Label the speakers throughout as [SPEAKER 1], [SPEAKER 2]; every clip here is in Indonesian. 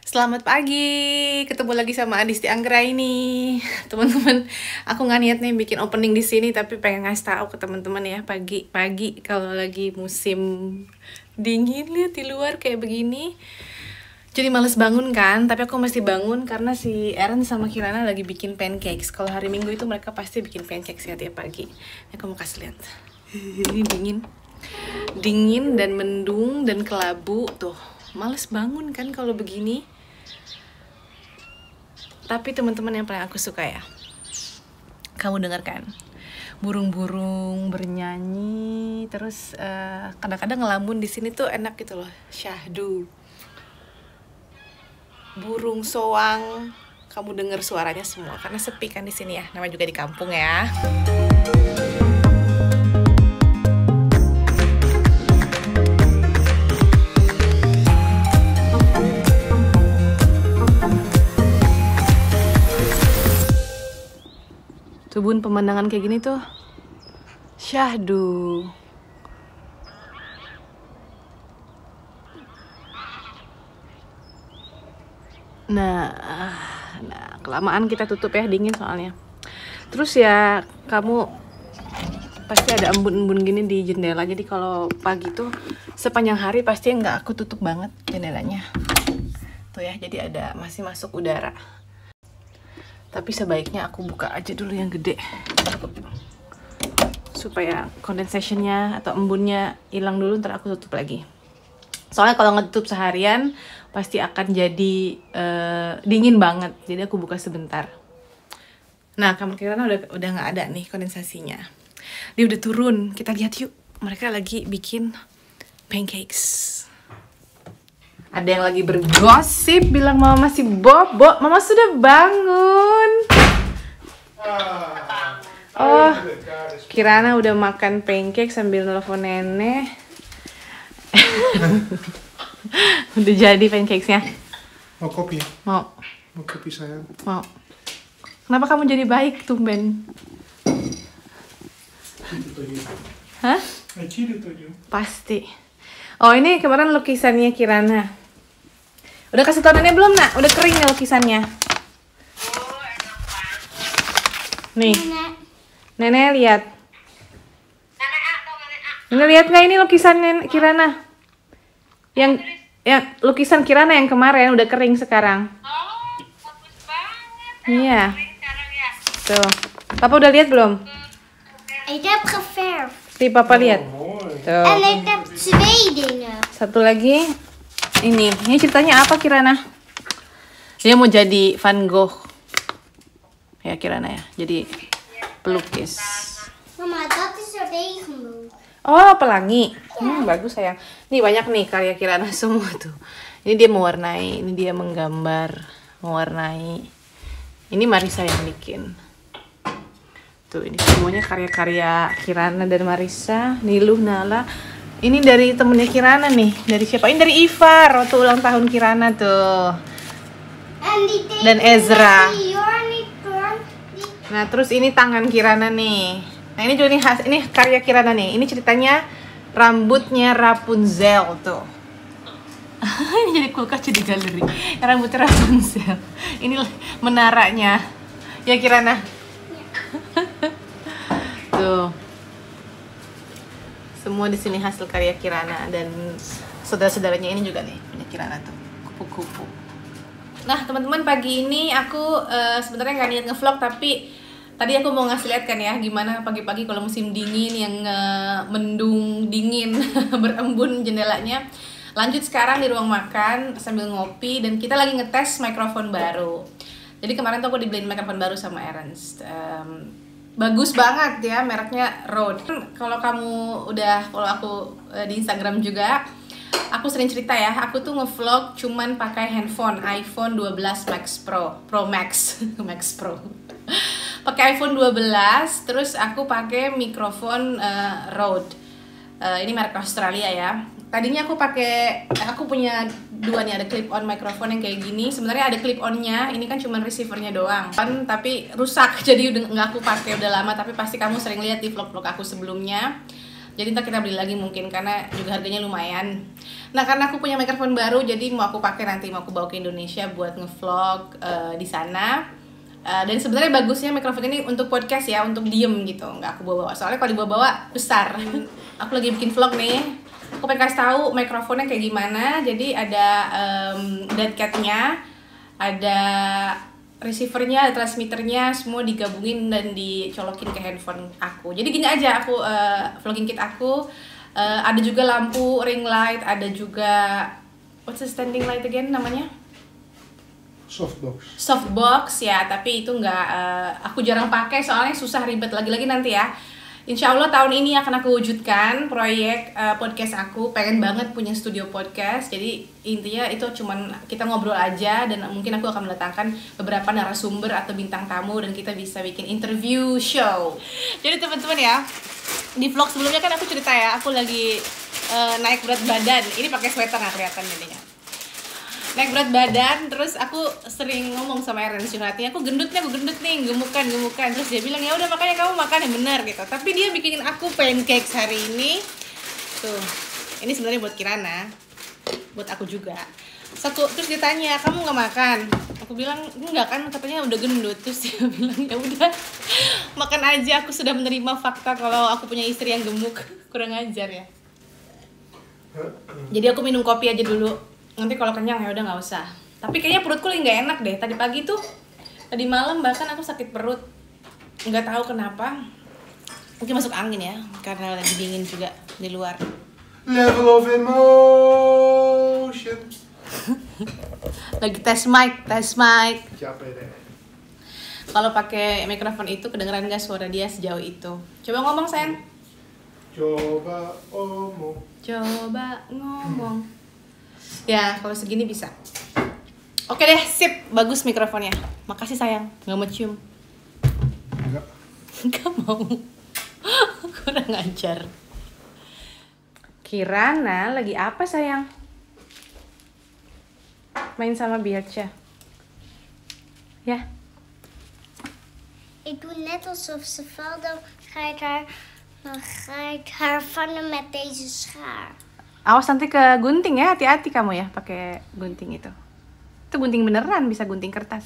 [SPEAKER 1] Selamat pagi, ketemu lagi sama Adisti Anggra ini, teman-teman. Aku nggak niat nih bikin opening di sini, tapi pengen ngasih tahu ke teman-teman ya, pagi-pagi kalau lagi musim dingin lihat di luar kayak begini. Jadi males bangun kan, tapi aku mesti bangun karena si Eren sama Kirana lagi bikin pancakes. Kalau hari Minggu itu mereka pasti bikin pancakes ya tiap pagi. Ini aku mau kasih lihat. Ini dingin dan mendung dan kelabu tuh. Males bangun kan kalau begini. Tapi teman-teman yang paling aku suka ya, kamu dengarkan burung-burung bernyanyi, terus kadang-kadang ngelamun di sini tuh enak gitu loh, syahdu. Burung soang, kamu dengar suaranya semua karena sepi kan di sini ya, namanya juga di kampung ya. Tuh bun, pemandangan kayak gini tuh syahdu. Nah, kelamaan kita tutup ya, dingin soalnya. Terus ya kamu pasti ada embun-embun gini di jendela. Jadi kalau pagi tuh sepanjang hari pasti nggak aku tutup banget jendelanya. Tuh ya, jadi ada masih masuk udara. Tapi sebaiknya aku buka aja dulu yang gede supaya condensationnya atau embunnya hilang dulu, ntar aku tutup lagi. Soalnya kalau ngetutup seharian pasti akan jadi dingin banget. Jadi aku buka sebentar. Nah, kamar Kirana udah nggak ada nih kondensasinya. Dia udah turun. Kita lihat yuk. Mereka lagi bikin pancakes. Ada yang lagi bergosip bilang mama masih bobo. Mama sudah bangun. Oh, Kirana udah makan pancake sambil nelfon nenek. Udah jadi pancakesnya.
[SPEAKER 2] Mau kopi?
[SPEAKER 1] Mau.
[SPEAKER 2] Mau kopi sayang?
[SPEAKER 1] Mau. Kenapa kamu jadi baik, tumben? Hah? Pasti. Oh, ini kemarin lukisannya Kirana. Udah kasih tau nenek belum, nak? Udah kering ya lukisannya? Nih. Nenek lihat. Nenek lihat nggak ini lukisannya Kirana? Yang lukisan Kirana yang kemarin udah kering sekarang.
[SPEAKER 3] Oh, bagus banget.
[SPEAKER 1] Iya.
[SPEAKER 3] Sekarang ya.
[SPEAKER 1] Tuh. Papa udah lihat belum?
[SPEAKER 4] Ik heb geverfd.
[SPEAKER 1] Nih Papa lihat. Tuh.
[SPEAKER 4] En ik heb twee dingen.
[SPEAKER 1] Satu lagi. Ini ceritanya apa Kirana? Dia mau jadi Van Gogh. Ya Kirana ya. Jadi pelukis.
[SPEAKER 4] Mama, dat is een regenboog.
[SPEAKER 1] Oh, pelangi. Bagus sayang. Nih banyak nih karya Kirana semua tuh. Ini dia mewarnai, ini dia menggambar, mewarnai. Ini Marisa yang bikin. Tuh, ini semuanya karya-karya Kirana dan Marisa, Niluh, Nala. Ini dari temennya Kirana nih. Dari siapa? Ini dari Ivar waktu ulang tahun Kirana tuh.
[SPEAKER 4] En die tekeningen
[SPEAKER 1] Dan Ezra.
[SPEAKER 4] die Jornie kan.
[SPEAKER 1] Nah, terus ini tangan Kirana nih. Nah, ini juga nih ini karya Kirana nih. Ini ceritanya rambutnya Rapunzel tuh. Ini jadi kulkas jadi galeri. Rambutnya Rapunzel. Ini menaranya. Ya Kirana. Tuh. Semua di sini hasil karya Kirana dan saudara-saudaranya ini juga nih punya Kirana tuh. Kupu-kupu. Nah, teman-teman, pagi ini aku sebenarnya nggak niat ngevlog, tapi tadi aku mau ngasih lihat kan ya gimana pagi-pagi kalau musim dingin yang mendung dingin berembun jendelanya. Lanjut sekarang di ruang makan sambil ngopi dan kita lagi ngetes mikrofon baru. Jadi kemarin tuh aku dibeliin mikrofon baru sama Ernst. Bagus banget ya, mereknya Rode. Kalau kamu udah follow aku di Instagram juga, aku sering cerita ya, aku tuh ngevlog cuman pakai handphone iPhone 12 Max Pro Max Max Pro. Pakai iPhone 12, terus aku pakai mikrofon Rode. Ini merek Australia ya. Tadinya aku punya dua nih, ada clip on mikrofon yang kayak gini. Sebenarnya ada clip onnya, ini kan cuma receivernya doang. Tapi rusak, jadi udah nggak aku pakai udah lama. Tapi pasti kamu sering lihat di vlog-vlog aku sebelumnya. Jadi ntar kita beli lagi mungkin karena juga harganya lumayan. Nah karena aku punya mikrofon baru, jadi mau aku pakai nanti, mau aku bawa ke Indonesia buat ngevlog di sana. Dan sebenarnya bagusnya mikrofon ini untuk podcast ya, untuk diem gitu, nggak aku bawa-bawa. Soalnya kalau dibawa-bawa besar. Aku lagi bikin vlog nih. Aku pengen kasih tahu mikrofonnya kayak gimana. Jadi ada dead cat-nya, ada receivernya, ada transmitternya, semua digabungin dan dicolokin ke handphone aku. Jadi gini aja aku vlogging kit aku. Ada juga lampu ring light, ada juga what's the standing light again namanya? Softbox ya, tapi itu nggak aku jarang pakai soalnya susah, ribet, lagi-lagi nanti ya. Insya Allah tahun ini akan aku wujudkan proyek podcast aku. Pengen banget punya studio podcast. Jadi intinya itu cuman kita ngobrol aja, dan mungkin aku akan mendatangkan beberapa narasumber atau bintang tamu dan kita bisa bikin interview show. Jadi teman-teman ya, di vlog sebelumnya kan aku cerita ya, aku lagi naik berat badan. Ini pakai sweater nggak kelihatan jadinya. Naik berat badan, terus aku sering ngomong sama Eren curhatnya, aku gendut nih, gemukan. Terus dia bilang, ya udah makanya kamu makan yang benar gitu. Tapi dia bikinin aku pancakes hari ini. Tuh, ini sebenarnya buat Kirana, buat aku juga. Terus dia tanya, kamu nggak makan? Aku bilang enggak kan, katanya udah gendut. Terus dia bilang ya udah, makan aja. Aku sudah menerima fakta kalau aku punya istri yang gemuk. Kurang ajar ya. Jadi aku minum kopi aja dulu. Nanti kalau kenyang ya udah nggak usah. Tapi kayaknya perutku lagi nggak enak deh. Tadi pagi tuh, tadi malam bahkan aku sakit perut. Nggak tahu kenapa. Mungkin masuk angin ya, karena lagi dingin juga di luar.
[SPEAKER 2] Level of emotion.
[SPEAKER 1] Lagi tes mic.
[SPEAKER 2] Capek deh.
[SPEAKER 1] Kalau pakai mikrofon itu kedengeran nggak suara dia sejauh itu? Coba ngomong sayang.
[SPEAKER 2] Coba ngomong.
[SPEAKER 1] Ya, kalau segini bisa. Oke deh, sip. Bagus mikrofonnya. Makasih sayang. Nggak mau cium. Nggak mau. Kurang ajar. Kirana lagi apa sayang? Main sama Bircha. Ja.
[SPEAKER 4] Ik doe net alsof ze valt, dan ga ik haar vangen met deze schaar.
[SPEAKER 1] Awas nanti ke gunting ya, hati-hati kamu ya pakai gunting itu. Itu gunting beneran, bisa gunting kertas.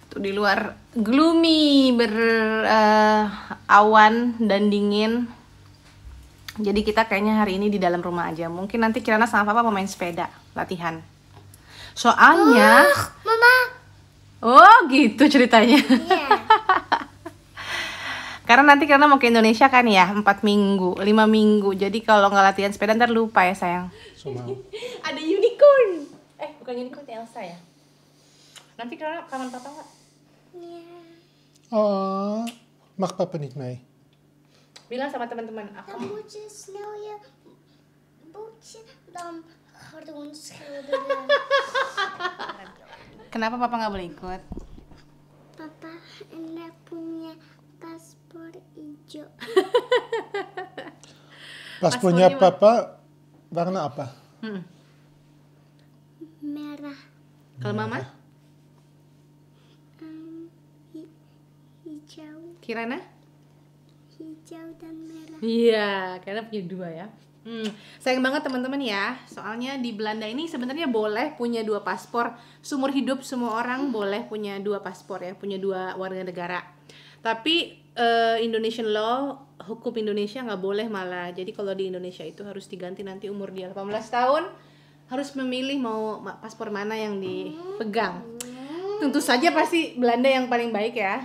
[SPEAKER 1] Tuh di luar gloomy, berawan dan dingin. Jadi kita kayaknya hari ini di dalam rumah aja. Mungkin nanti Kirana sama Papa mau main sepeda, latihan. Soalnya
[SPEAKER 4] Mama.
[SPEAKER 1] oh gitu ceritanya.
[SPEAKER 4] Iya.
[SPEAKER 1] Karena nanti Kirana mau ke Indonesia kan ya, 4 minggu, 5 minggu. Jadi kalau nggak latihan sepeda ntar lupa ya sayang.
[SPEAKER 2] So mau.
[SPEAKER 1] Ada unicorn. Bukan unicorn, Elsa ya. Nanti Kirana kangen Papa nggak?
[SPEAKER 4] Ja.
[SPEAKER 2] Oh, mag papa niet mee?
[SPEAKER 1] Bilang sama teman-teman,
[SPEAKER 4] Dan
[SPEAKER 1] aku
[SPEAKER 4] moet je snel je bootje dan groen schilderen.
[SPEAKER 1] kenapa Papa nggak boleh ikut?
[SPEAKER 4] Papa, Anda punya paspor hijau.
[SPEAKER 2] Paspornya
[SPEAKER 1] Paspornya
[SPEAKER 2] papa warna apa?
[SPEAKER 4] Merah.
[SPEAKER 1] Kalau Mama?
[SPEAKER 4] Hijau.
[SPEAKER 1] Kirana?
[SPEAKER 4] Hijau dan merah.
[SPEAKER 1] Iya, karena punya 2 ya. Sayang banget teman-teman ya. Soalnya di Belanda ini sebenarnya boleh punya 2 paspor. Seumur hidup semua orang boleh punya 2 paspor ya, punya 2 warga negara. Tapi Indonesian law, hukum Indonesia nggak boleh malah. Jadi kalau di Indonesia itu harus diganti nanti umur dia 18 tahun. Harus memilih mau paspor mana yang dipegang. Tentu saja pasti Belanda yang paling baik ya.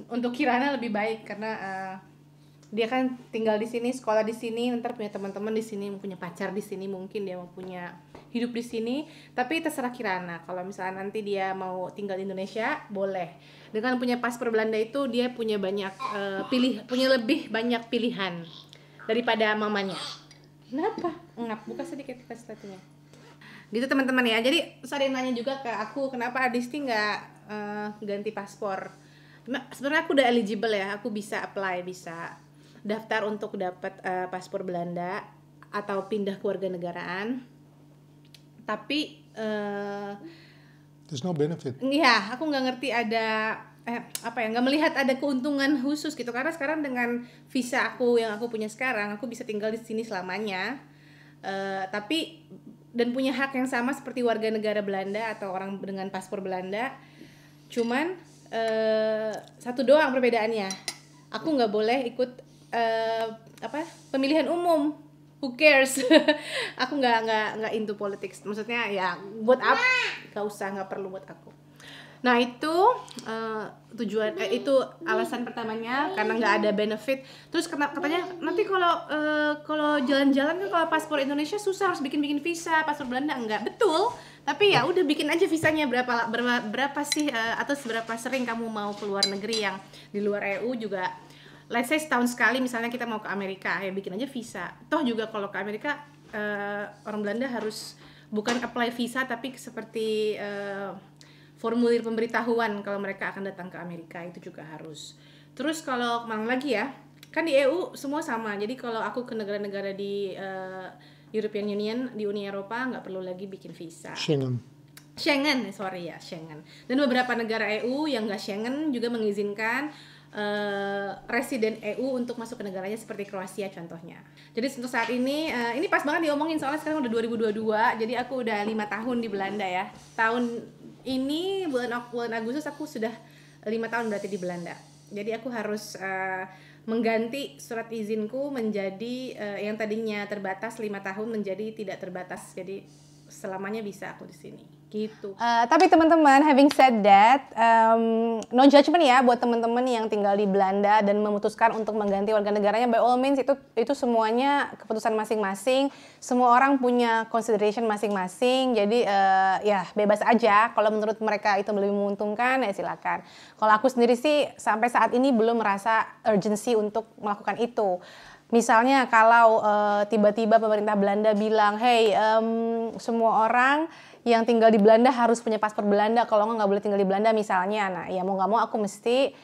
[SPEAKER 1] Untuk Kirana lebih baik karena dia kan tinggal di sini, sekolah di sini, ntar punya teman-teman di sini, punya pacar di sini, mungkin dia mau punya hidup di sini. Tapi terserah Kirana. Kalau misalnya nanti dia mau tinggal di Indonesia, boleh. Dengan punya paspor Belanda itu dia punya banyak punya lebih banyak pilihan daripada mamanya. Kenapa? Ngap, buka sedikit sepatunya. Gitu teman-teman ya. Jadi sering nanya juga ke aku, kenapa Adisti nggak ganti paspor? Sebenarnya aku udah eligible ya, aku bisa apply, bisa daftar untuk dapat paspor Belanda atau pindah kewarganegaraan. Tapi
[SPEAKER 2] There's no benefit.
[SPEAKER 1] ya aku nggak ngerti ada nggak melihat ada keuntungan khusus gitu, karena sekarang dengan visa aku yang aku punya sekarang, aku bisa tinggal di sini selamanya, tapi dan punya hak yang sama seperti warga negara Belanda atau orang dengan paspor Belanda. Cuman satu doang perbedaannya, aku nggak boleh ikut pemilihan umum. Who cares? Aku nggak into politics. Maksudnya ya buat apa? Nggak perlu buat aku. Nah itu tujuan itu alasan pertamanya, karena nggak ada benefit. Terus katanya nanti kalau jalan-jalan kan kalau paspor Indonesia susah, harus bikin visa. Paspor Belanda enggak. Betul. Tapi ya udah bikin aja visanya berapa sih atau seberapa sering kamu mau keluar negeri yang di luar EU juga. Let's say setahun sekali misalnya kita mau ke Amerika, ya bikin aja visa. Toh juga kalau ke Amerika orang Belanda harus bukan apply visa tapi seperti formulir pemberitahuan kalau mereka akan datang ke Amerika, itu juga harus. Terus kalau kemana lagi ya, kan di EU semua sama. Jadi kalau aku ke negara-negara di European Union, di Uni Eropa, nggak perlu lagi bikin visa. Schengen. Dan beberapa negara EU yang nggak Schengen juga mengizinkan residen EU untuk masuk ke negaranya, seperti Kroasia contohnya. Jadi untuk saat ini pas banget diomongin soalnya sekarang udah 2022, jadi aku udah 5 tahun di Belanda ya. Tahun ini bulan Agustus aku sudah 5 tahun berarti di Belanda. Jadi aku harus mengganti surat izinku menjadi yang tadinya terbatas 5 tahun menjadi tidak terbatas. Jadi selamanya bisa aku di sini. Gitu. Tapi teman-teman, having said that, no judgment ya buat teman-teman yang tinggal di Belanda dan memutuskan untuk mengganti warga negaranya. By all means itu semuanya keputusan masing-masing. Semua orang punya consideration masing-masing. Jadi ya bebas aja. Kalau menurut mereka itu lebih menguntungkan ya silakan. Kalau aku sendiri sih sampai saat ini belum merasa urgency untuk melakukan itu. Misalnya kalau tiba-tiba pemerintah Belanda bilang, hey semua orang yang tinggal di Belanda harus punya paspor Belanda, kalau nggak boleh tinggal di Belanda misalnya, nah ya mau nggak mau aku mesti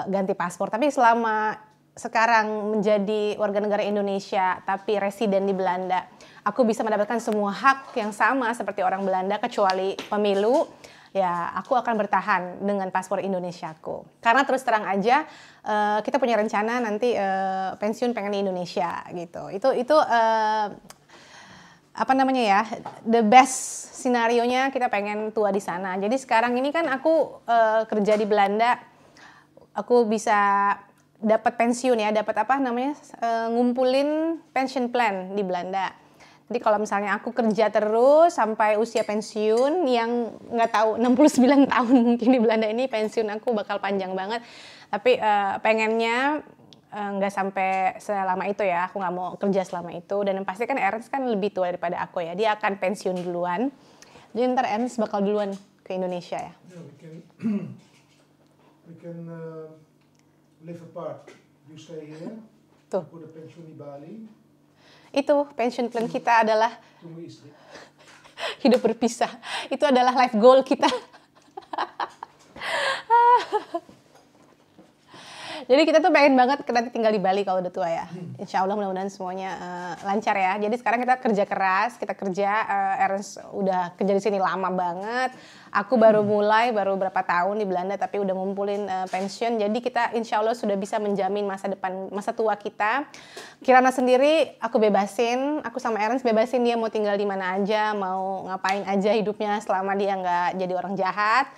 [SPEAKER 1] ganti paspor. Tapi selama sekarang menjadi warga negara Indonesia tapi residen di Belanda, aku bisa mendapatkan semua hak yang sama seperti orang Belanda kecuali pemilu. Ya aku akan bertahan dengan paspor Indonesiaku. Karena terus terang aja kita punya rencana nanti pensiun pengen di Indonesia gitu. Itu apa namanya ya, the best scenario-nya kita pengen tua di sana. Jadi sekarang ini kan aku kerja di Belanda, aku bisa dapat pensiun ya, dapat apa namanya, ngumpulin pension plan di Belanda. Jadi kalau misalnya aku kerja terus sampai usia pensiun yang nggak tahu 69 tahun mungkin di Belanda ini pensiun aku bakal panjang banget. Tapi pengennya nggak sampai selama itu ya, aku nggak mau kerja selama itu. Dan yang pasti kan Ernst kan lebih tua daripada aku ya, dia akan pensiun duluan. Jadi ntar Ernst bakal duluan ke Indonesia ya.
[SPEAKER 2] We can live apart. You stay here.
[SPEAKER 1] Tuh.
[SPEAKER 2] Aku udah pensiun di Bali.
[SPEAKER 1] Itu pension plan kita adalah
[SPEAKER 2] Tunggu istri.
[SPEAKER 1] hidup berpisah. Itu adalah life goal kita. Jadi kita tuh pengen banget nanti tinggal di Bali kalau udah tua ya. Insya Allah mudah-mudahan semuanya lancar ya. Jadi sekarang kita kerja keras, Ernst udah kerja di sini lama banget. Aku baru mulai, baru berapa tahun di Belanda tapi udah ngumpulin pensiun. Jadi kita insya Allah sudah bisa menjamin masa tua kita. Kirana sendiri aku bebasin, aku sama Ernst bebasin dia mau tinggal di mana aja, mau ngapain aja hidupnya selama dia nggak jadi orang jahat.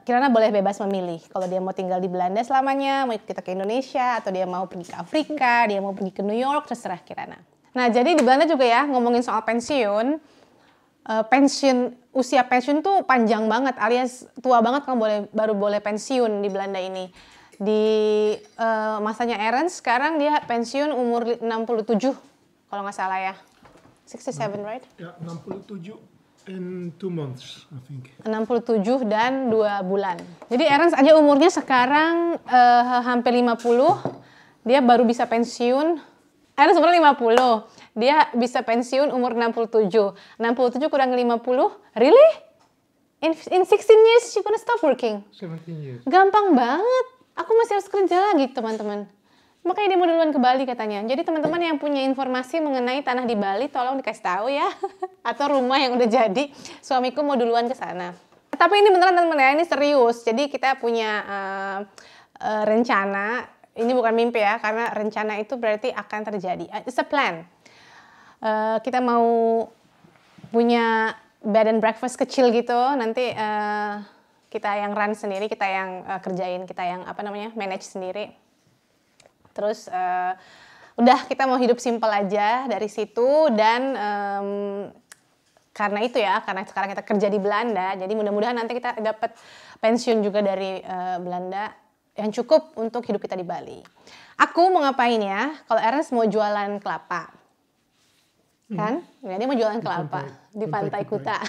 [SPEAKER 1] Kirana boleh bebas memilih kalau dia mau tinggal di Belanda selamanya, mau ikut kita ke Indonesia, atau dia mau pergi ke Afrika, dia mau pergi ke New York, terserah Kirana. Nah jadi di Belanda juga ya, ngomongin soal pensiun, usia pensiun tuh panjang banget, alias tua banget kamu baru boleh pensiun di Belanda ini. Di masanya Ernst sekarang dia pensiun umur 67 kalau nggak salah ya, 67 right?
[SPEAKER 2] Ya 67. In 2 months, I think.
[SPEAKER 1] 67 dan 2 bulan. Jadi Ernst aja umurnya sekarang hampir 50. Dia baru bisa pensiun. Ernst umur 50. Dia bisa pensiun umur 67. 67 kurang 50. Really? In 16 years you gonna stop working?
[SPEAKER 2] 17 years.
[SPEAKER 1] Gampang banget. Aku masih harus kerja lagi, teman-teman. Makanya dia mau duluan ke Bali katanya. Jadi teman-teman yang punya informasi mengenai tanah di Bali, tolong dikasih tahu ya. Atau rumah yang udah jadi, suamiku mau duluan ke sana. Tapi ini beneran teman-teman ya, ini serius. Jadi kita punya rencana, ini bukan mimpi ya, karena rencana itu berarti akan terjadi. It's a plan. Kita mau punya bed and breakfast kecil gitu, nanti kita yang run sendiri, kita yang kerjain, kita yang manage sendiri. Terus udah kita mau hidup simple aja dari situ dan karena itu ya, karena sekarang kita kerja di Belanda, jadi mudah-mudahan nanti kita dapat pensiun juga dari Belanda yang cukup untuk hidup kita di Bali. Aku mau ngapain ya? Kalau Ernest mau jualan kelapa, kan? Ya, dia mau jualan kelapa di Pantai Kuta.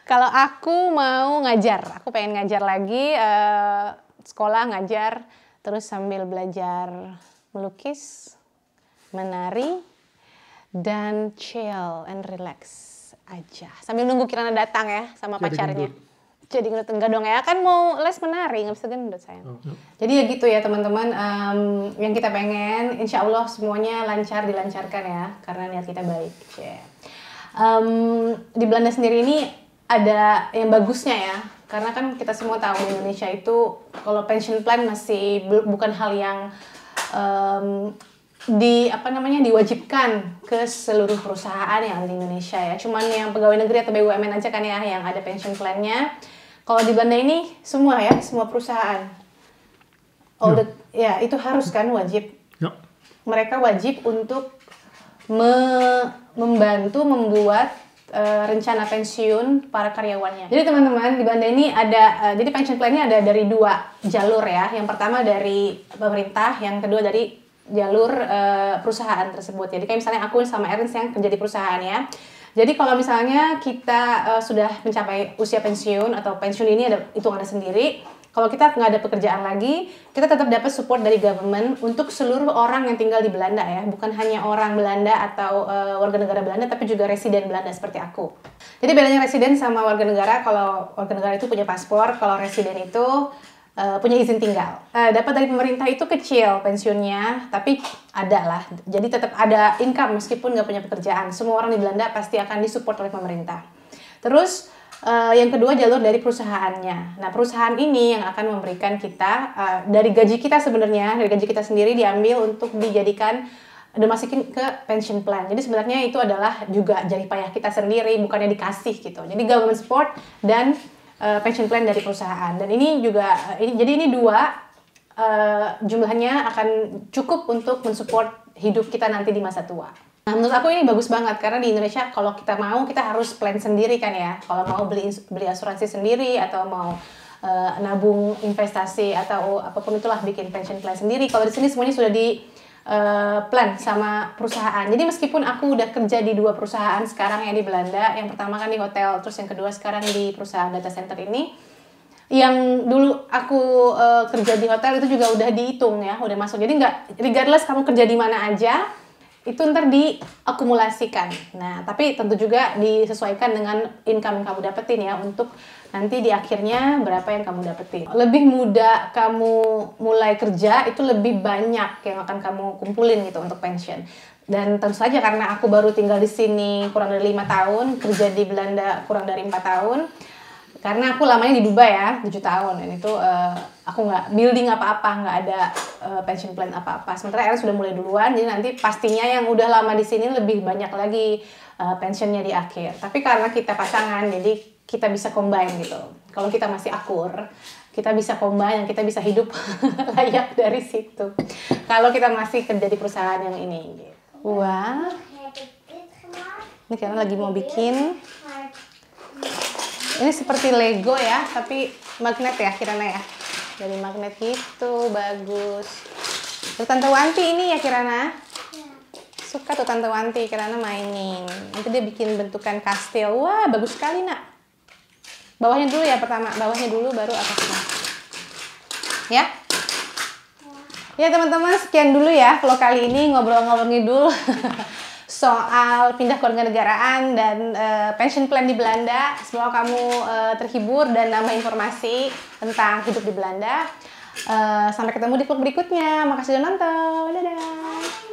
[SPEAKER 1] Kalau aku mau ngajar, aku pengen ngajar lagi, sekolah ngajar, terus sambil belajar melukis, menari, dan chill and relax aja. Sambil nunggu Kirana datang ya sama pacarnya. Jadi gendut enggak dong ya, kan mau les menari, nggak bisa gendut sayang. Jadi ya gitu ya teman-teman, yang kita pengen, insya Allah semuanya dilancarkan ya, karena niat kita baik. Di Belanda sendiri ini ada yang bagusnya ya, karena kan kita semua tahu di Indonesia itu kalau pension plan masih bukan hal yang diwajibkan ke seluruh perusahaan yang ada di Indonesia ya. Cuman yang pegawai negeri atau BUMN aja kan ya yang ada pension plan-nya. Kalau di Belanda ini semua ya, semua perusahaan. Ya itu harus kan wajib. Ya. Mereka wajib untuk membantu membuat rencana pensiun para karyawannya. Jadi teman-teman di Belanda ini ada jadi pension plan-nya ada dari 2 jalur ya. Yang pertama dari pemerintah, yang kedua dari jalur perusahaan tersebut. Jadi kayak misalnya aku sama Ernest yang kerja di perusahaan ya. Jadi kalau misalnya kita sudah mencapai usia pensiun atau pensiun ini ada hitungannya sendiri. Kalau kita nggak ada pekerjaan lagi, kita tetap dapat support dari government untuk seluruh orang yang tinggal di Belanda ya. Bukan hanya orang Belanda atau warga negara Belanda, tapi juga residen Belanda seperti aku. Jadi bedanya residen sama warga negara, kalau warga negara itu punya paspor, kalau residen itu punya izin tinggal. Dapat dari pemerintah itu kecil pensiunnya, tapi ada lah. Jadi tetap ada income meskipun nggak punya pekerjaan. Semua orang di Belanda pasti akan disupport oleh pemerintah. Terus yang kedua jalur dari perusahaannya. Nah perusahaan ini yang akan memberikan kita dari gaji kita sebenarnya, dari gaji kita sendiri diambil untuk dijadikan dan masukin ke pension plan. Jadi sebenarnya itu adalah juga jerih payah kita sendiri, bukannya dikasih gitu. Jadi government support dan pension plan dari perusahaan. Dan ini juga jadi ini 2 jumlahnya akan cukup untuk mensupport hidup kita nanti di masa tua. Nah, menurut aku ini bagus banget karena di Indonesia kalau kita mau kita harus plan sendiri kan ya. Kalau mau beli asuransi sendiri atau mau nabung investasi atau apapun itulah bikin pension plan sendiri. Kalau di sini semuanya sudah di plan sama perusahaan. Jadi meskipun aku udah kerja di 2 perusahaan sekarang ya di Belanda, yang pertama kan di hotel, terus yang kedua sekarang di perusahaan data center ini, yang dulu aku kerja di hotel itu juga udah dihitung ya, udah masuk. Jadi nggak, regardless kamu kerja di mana aja, itu ntar diakumulasikan. Nah, tapi tentu juga disesuaikan dengan income yang kamu dapetin ya, untuk nanti di akhirnya berapa yang kamu dapetin. Lebih muda kamu mulai kerja, itu lebih banyak yang akan kamu kumpulin gitu untuk pension. Dan tentu saja karena aku baru tinggal di sini kurang dari 5 tahun, kerja di Belanda kurang dari 4 tahun, karena aku lamanya di Dubai ya, 7 tahun, dan itu aku nggak building apa-apa, nggak ada pension plan apa-apa. Sementara Ella sudah mulai duluan, jadi nanti pastinya yang udah lama di sini lebih banyak lagi pensiunnya di akhir. Tapi karena kita pasangan, jadi kita bisa combine gitu. Kalau kita masih akur, kita bisa combine, kita bisa hidup layak dari situ. Kalau kita masih kerja di perusahaan yang ini. Gitu. Wah, ini karena lagi mau bikin. Ini seperti Lego ya, tapi magnet ya Kirana ya. Dari magnet gitu, bagus. Tuh Tante Wanti ini ya Kirana. Suka tuh Tante Wanti, Kirana mainin. Nanti dia bikin bentukan kastil. Wah, bagus sekali nak. Bawahnya dulu ya pertama, bawahnya dulu baru atasnya. Ya? Ya teman-teman, sekian dulu ya vlog kali ini ngobrol-ngobrol ngidul. Soal pindah kewarganegaraan dan pension plan di Belanda. Semoga kamu terhibur dan nambah informasi tentang hidup di Belanda. Sampai ketemu di vlog berikutnya. Makasih sudah nonton. Dadah.